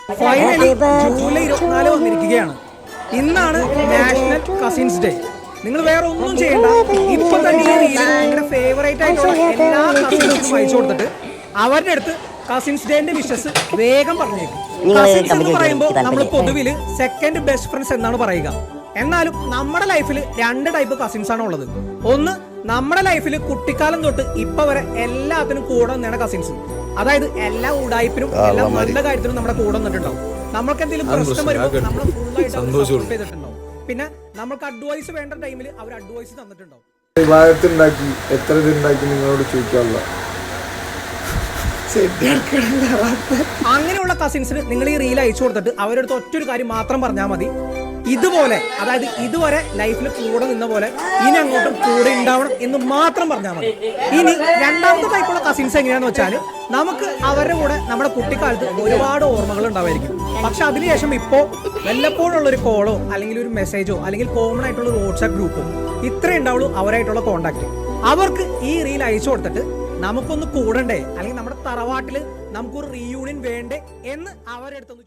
Finally July 24 വന്നിരിക്കുകയാണ്. ഇന്നാണ് national cousins day. നിങ്ങൾ വേറെ ഒന്നും ചെയ്യണ്ട, ഇപ്പൊ തന്നെ ഈ റീലിൽ നിങ്ങളുടെ ഫേവറേറ്റ് ആയിട്ടുള്ള എല്ലാ കസിൻസിനും അയച്ചു കൊടുത്തിട്ട് അവരുടെ അടുത്ത് കസിൻസ് ഡേന്റെ വിഷസ് വേഗം പറഞ്ഞേക്കും. കസിൻസ് എന്ന് പറയുമ്പോൾ നമ്മൾ പൊതുവിൽ സെക്കൻഡ് ബെസ്റ്റ് ഫ്രണ്ട്സ് എന്നാണ് പറയുക. എന്നാലും നമ്മുടെ ലൈഫിൽ രണ്ട് ടൈപ്പ് കസിൻസ് ആണ് ഉള്ളത്. ഒന്ന്, നമ്മുടെ ലൈഫിൽ കുട്ടിക്കാലം തൊട്ട് ഇപ്പൊ വരെ എല്ലാത്തിനും കൂടെ നിന്നാണ് കസിൻസ്. അതായത് എല്ലാ ഉടായ്പിനും എല്ലാ നല്ല കാര്യത്തിനും നമ്മുടെ കൂടെ നിന്നിട്ടുണ്ടാവും. നമ്മൾക്ക് എന്തെങ്കിലും പ്രശ്നം വരുമ്പോൾ നമ്മളെ ഫുള്ളായിട്ട് സപ്പോർട്ട് ചെയ്തിട്ടുണ്ടാവും. പിന്നെ നമ്മൾക്ക് അഡ്വൈസ് വേണ്ട ടൈമിൽ അവർ അഡ്വൈസ് തന്നിട്ടുണ്ടാവും. എത്ര ഉണ്ടാക്കി നിങ്ങളോട് ചോദിക്കാനുള്ള അങ്ങനെയുള്ള കസിൻസിന് നിങ്ങൾ ഈ റീൽ അയച്ചു കൊടുത്തിട്ട് അവരടുത്ത് ഒറ്റൊരു കാര്യം മാത്രം പറഞ്ഞാൽ മതി. ഇതുപോലെ, അതായത് ഇതുവരെ ലൈഫിൽ കൂടെ നിന്ന പോലെ ഇനി അങ്ങോട്ടും കൂടെ ഉണ്ടാവണം എന്ന് മാത്രം പറഞ്ഞാൽ മതി. ഇനി രണ്ടാമത്തെ ടൈപ്പുള്ള കസിൻസ് എങ്ങനെയാണെന്ന് വെച്ചാൽ, നമുക്ക് അവരുടെ കൂടെ നമ്മുടെ കുട്ടിക്കാലത്ത് ഒരുപാട് ഓർമ്മകൾ ഉണ്ടാവായിരിക്കും. പക്ഷെ അതിനുശേഷം ഇപ്പോൾ വല്ലപ്പോഴുള്ളൊരു കോളോ അല്ലെങ്കിൽ ഒരു മെസ്സേജോ അല്ലെങ്കിൽ കോമൺ ആയിട്ടുള്ള ഒരു വാട്സാപ്പ് ഗ്രൂപ്പോ ഇത്രേ ഉണ്ടാവുള്ളൂ അവരായിട്ടുള്ള കോണ്ടാക്ട്. അവർക്ക് ഈ റീൽ അയച്ചു കൊടുത്തിട്ട് നമുക്കൊന്ന് കൂടണ്ടേ, അല്ലെങ്കിൽ നമ്മുടെ തറവാട്ടിൽ നമുക്കൊരു റീയൂണിയൻ വേണ്ടേ എന്ന് അവരുടെ അടുത്തൊന്ന്